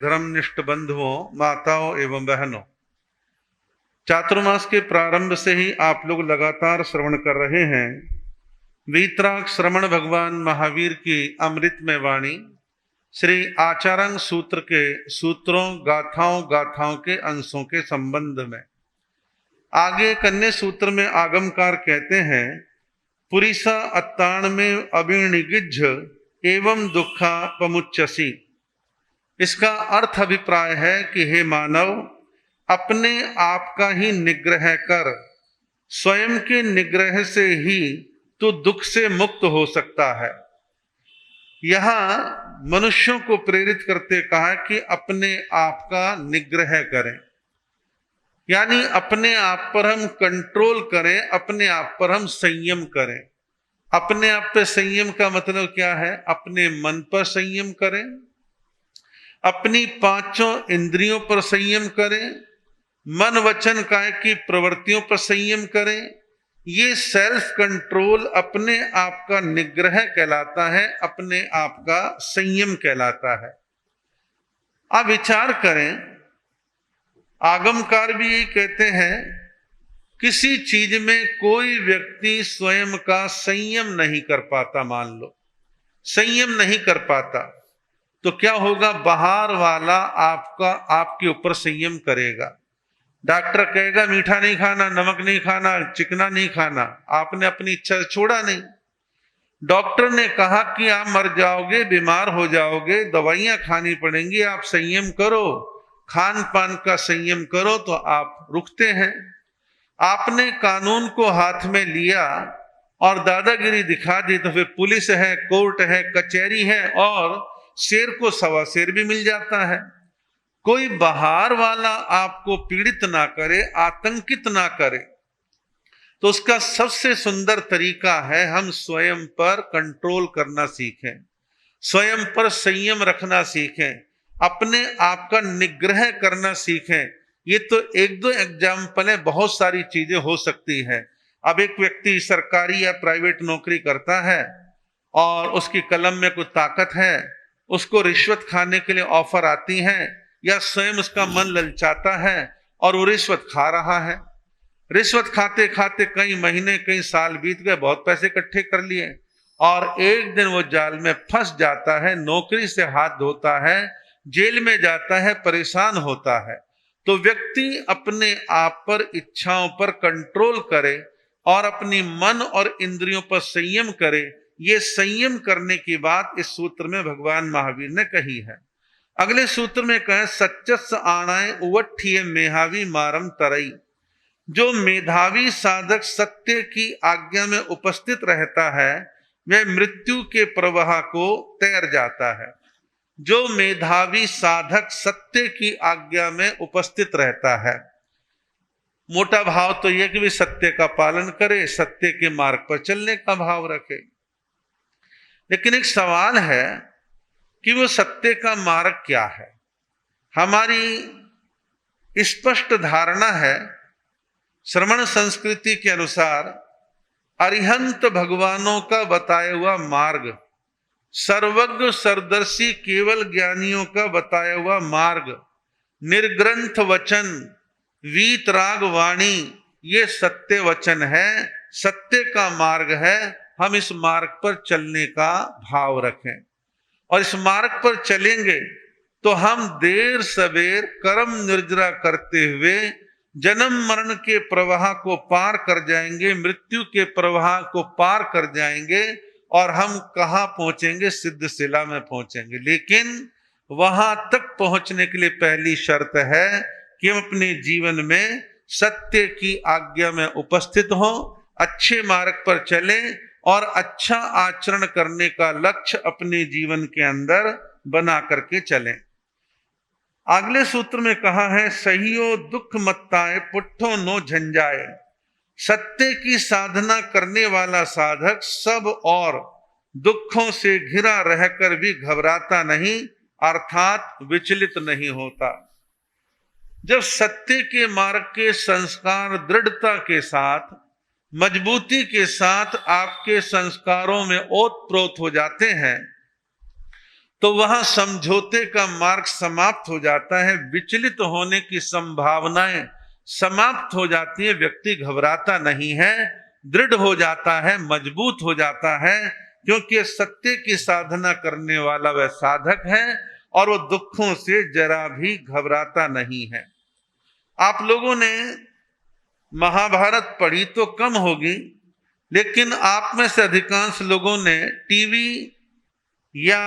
धर्मनिष्ठ बंधुओं, माताओं एवं बहनों, चातुर्मास के प्रारंभ से ही आप लोग लगातार श्रवण कर रहे हैं वीतराग श्रवण भगवान महावीर की अमृतमय वाणी श्री आचार्यांग सूत्र के सूत्रों, गाथाओं के अंशों के संबंध में। आगे कन्या सूत्र में आगमकार कहते हैं, पुरीसा अत्ताण में अभिणिगिज्झ एवं दुखा पमुच्चसी। इसका अर्थ अभिप्राय है कि हे मानव, अपने आप का ही निग्रह कर, स्वयं के निग्रह से ही तू दुख से मुक्त हो सकता है। यहां मनुष्यों को प्रेरित करते कहा कि अपने आप का निग्रह करें, यानी अपने आप पर हम कंट्रोल करें, अपने आप पर हम संयम करें। अपने आप पे संयम का मतलब क्या है? अपने मन पर संयम करें, अपनी पांचों इंद्रियों पर संयम करें, मन वचन काया की प्रवृत्तियों पर संयम करें। ये सेल्फ कंट्रोल अपने आप का निग्रह कहलाता है, अपने आप का संयम कहलाता है। आप विचार करें, आगमकार भी यही कहते हैं, किसी चीज में कोई व्यक्ति स्वयं का संयम नहीं कर पाता, मान लो संयम नहीं कर पाता, तो क्या होगा? बाहर वाला आपके ऊपर संयम करेगा। डॉक्टर कहेगा मीठा नहीं खाना, नमक नहीं खाना, चिकना नहीं खाना, आपने अपनी इच्छा छोड़ा नहीं। डॉक्टर ने कहा कि आप मर जाओगे, बीमार हो जाओगे, दवाइयां खानी पड़ेंगी, आप संयम करो, खान पान का संयम करो, तो आप रुकते हैं। आपने कानून को हाथ में लिया और दादागिरी दिखा दी, तो फिर पुलिस है, कोर्ट है, कचहरी है, और शेर को सवा शेर भी मिल जाता है। कोई बाहर वाला आपको पीड़ित ना करे, आतंकित ना करे, तो उसका सबसे सुंदर तरीका है हम स्वयं पर कंट्रोल करना सीखें, स्वयं पर संयम रखना सीखें, अपने आप का निग्रह करना सीखें। ये तो एक दो एग्जाम्पल है, बहुत सारी चीजें हो सकती है। अब एक व्यक्ति सरकारी या प्राइवेट नौकरी करता है और उसकी कलम में कुछ ताकत है, उसको रिश्वत खाने के लिए ऑफर आती है, या स्वयं उसका मन ललचाता है और वो रिश्वत खा रहा है। रिश्वत खाते खाते कई महीने, कई साल बीत गए, बहुत पैसे इकट्ठे कर लिए, और एक दिन वो जाल में फंस जाता है, नौकरी से हाथ धोता है, जेल में जाता है, परेशान होता है। तो व्यक्ति अपने आप पर, इच्छाओं पर कंट्रोल करे और अपनी मन और इंद्रियों पर संयम करे। ये संयम करने की बात इस सूत्र में भगवान महावीर ने कही है। अगले सूत्र में कहे, सच्चस आणाए उवठिये मेहावी मारम तरई। जो मेधावी साधक सत्य की आज्ञा में उपस्थित रहता है, वह मृत्यु के प्रवाह को तैर जाता है। जो मेधावी साधक सत्य की आज्ञा में उपस्थित रहता है, मोटा भाव तो यह कि भी सत्य का पालन करे, सत्य के मार्ग पर चलने का भाव रखे। लेकिन एक सवाल है कि वो सत्य का मार्ग क्या है? हमारी स्पष्ट धारणा है, श्रमण संस्कृति के अनुसार अरिहंत भगवानों का बताया हुआ मार्ग, सर्वज्ञ सर्वदर्शी केवल ज्ञानियों का बताया हुआ मार्ग, निर्ग्रंथ वचन, वीतराग वाणी, ये सत्य वचन है, सत्य का मार्ग है। हम इस मार्ग पर चलने का भाव रखें, और इस मार्ग पर चलेंगे तो हम देर सवेर कर्म निर्जरा करते हुए जन्म मरण के प्रवाह को पार कर जाएंगे, मृत्यु के प्रवाह को पार कर जाएंगे, और हम कहाँ पहुंचेंगे? सिद्धशिला में पहुंचेंगे। लेकिन वहां तक पहुंचने के लिए पहली शर्त है कि हम अपने जीवन में सत्य की आज्ञा में उपस्थित हों, अच्छे मार्ग पर चलें और अच्छा आचरण करने का लक्ष्य अपने जीवन के अंदर बना करके चलें। अगले सूत्र में कहा है, सहियो दुख मत्ताए पुट्ठो नो झंझाए। सत्य की साधना करने वाला साधक सब और दुखों से घिरा रहकर भी घबराता नहीं, अर्थात विचलित नहीं होता। जब सत्य के मार्ग के संस्कार दृढ़ता के साथ, मजबूती के साथ आपके संस्कारों में ओत प्रोत हो जाते हैं, तो वहां समझौते का मार्ग समाप्त हो जाता है, विचलित होने की संभावनाएं समाप्त हो जाती है, व्यक्ति घबराता नहीं है, दृढ़ हो जाता है, मजबूत हो जाता है, क्योंकि सत्य की साधना करने वाला वह साधक है और वो दुखों से जरा भी घबराता नहीं है। आप लोगों ने महाभारत पढ़ी तो कम होगी, लेकिन आप में से अधिकांश लोगों ने टीवी या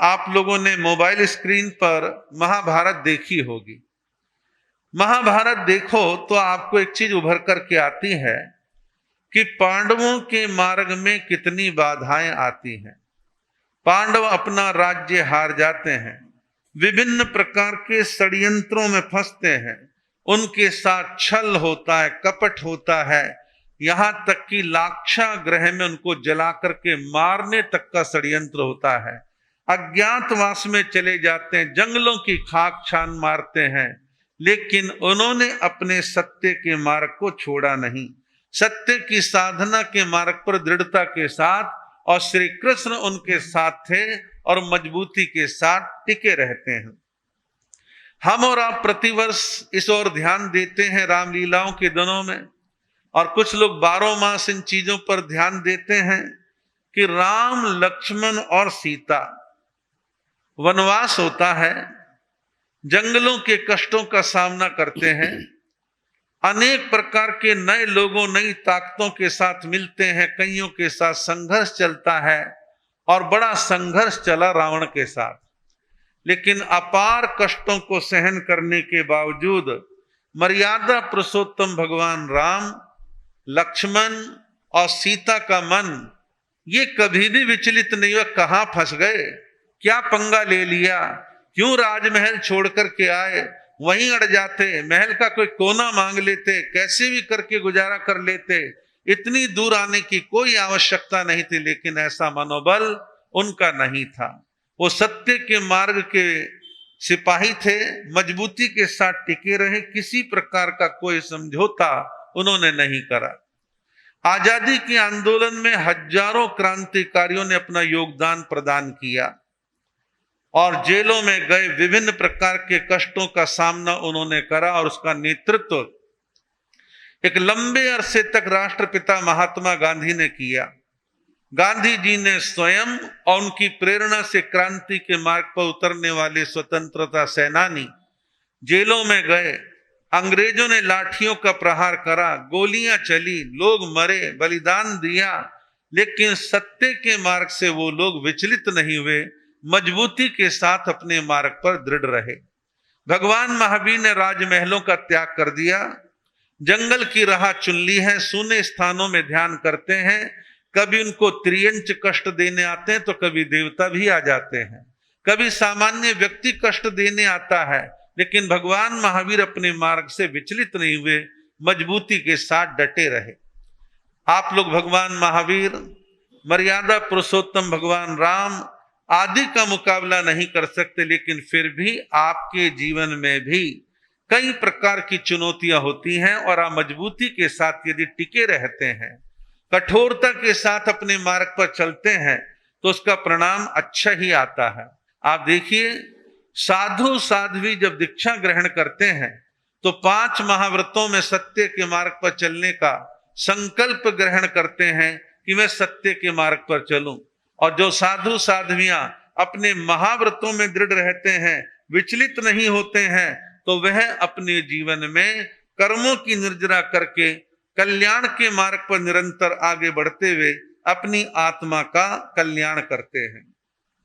आप लोगों ने मोबाइल स्क्रीन पर महाभारत देखी होगी। महाभारत देखो तो आपको एक चीज उभर करके आती है कि पांडवों के मार्ग में कितनी बाधाएं आती हैं। पांडव अपना राज्य हार जाते हैं, विभिन्न प्रकार के षड्यंत्रों में फंसते हैं, उनके साथ छल होता है, कपट होता है, यहां तक कि लाक्षागृह में उनको जला करके मारने तक का षड्यंत्र होता है। अज्ञातवास में चले जाते हैं, जंगलों की खाक छान मारते हैं, लेकिन उन्होंने अपने सत्य के मार्ग को छोड़ा नहीं। सत्य की साधना के मार्ग पर दृढ़ता के साथ, और श्री कृष्ण उनके साथ थे और मजबूती के साथ टिके रहते हैं। हम और आप प्रतिवर्ष इस ओर ध्यान देते हैं रामलीलाओं के दिनों में, और कुछ लोग 12 मास इन चीजों पर ध्यान देते हैं कि राम, लक्ष्मण और सीता वनवास होता है, जंगलों के कष्टों का सामना करते हैं, अनेक प्रकार के नए लोगों, नई ताकतों के साथ मिलते हैं, कईयों के साथ संघर्ष चलता है, और बड़ा संघर्ष चला रावण के साथ। लेकिन अपार कष्टों को सहन करने के बावजूद मर्यादा पुरुषोत्तम भगवान राम, लक्ष्मण और सीता का मन ये कभी भी विचलित नहीं हुआ। कहां फंस गए, क्या पंगा ले लिया, क्यों राजमहल छोड़ करके आए, वहीं अड़ जाते, महल का कोई कोना मांग लेते, कैसे भी करके गुजारा कर लेते, इतनी दूर आने की कोई आवश्यकता नहीं थी। लेकिन ऐसा मनोबल उनका नहीं था। वो सत्य के मार्ग के सिपाही थे, मजबूती के साथ टिके रहे, किसी प्रकार का कोई समझौता उन्होंने नहीं करा। आजादी के आंदोलन में हजारों क्रांतिकारियों ने अपना योगदान प्रदान किया और जेलों में गए, विभिन्न प्रकार के कष्टों का सामना उन्होंने करा, और उसका नेतृत्व एक लंबे अरसे तक राष्ट्रपिता महात्मा गांधी ने किया। गांधी जी ने स्वयं और उनकी प्रेरणा से क्रांति के मार्ग पर उतरने वाले स्वतंत्रता सेनानी जेलों में गए, अंग्रेजों ने लाठियों का प्रहार करा, गोलियां चली, लोग मरे, बलिदान दिया, लेकिन सत्य के मार्ग से वो लोग विचलित नहीं हुए, मजबूती के साथ अपने मार्ग पर दृढ़ रहे। भगवान महावीर ने राजमहलों का त्याग कर दिया, जंगल की राह चुन ली है, सूने स्थानों में ध्यान करते हैं। कभी उनको त्रियंच कष्ट देने आते हैं तो कभी देवता भी आ जाते हैं, कभी सामान्य व्यक्ति कष्ट देने आता है, लेकिन भगवान महावीर अपने मार्ग से विचलित नहीं हुए, मजबूती के साथ डटे रहे। आप लोग भगवान महावीर, मर्यादा पुरुषोत्तम भगवान राम आदि का मुकाबला नहीं कर सकते, लेकिन फिर भी आपके जीवन में भी कई प्रकार की चुनौतियां होती हैं, और आप मजबूती के साथ यदि टिके रहते हैं, कठोरता के साथ अपने मार्ग पर चलते हैं, तो उसका परिणाम अच्छा ही आता है। आप देखिए, साधु साध्वी जब दीक्षा ग्रहण करते हैं तो 5 महाव्रतों में सत्य के मार्ग पर चलने का संकल्प ग्रहण करते हैं कि मैं सत्य के मार्ग पर चलूं। और जो साधु साध्वियां अपने महाव्रतों में दृढ़ रहते हैं, विचलित नहीं होते हैं, तो वह अपने जीवन में कर्मों की निर्जरा करके कल्याण के मार्ग पर निरंतर आगे बढ़ते हुए अपनी आत्मा का कल्याण करते हैं।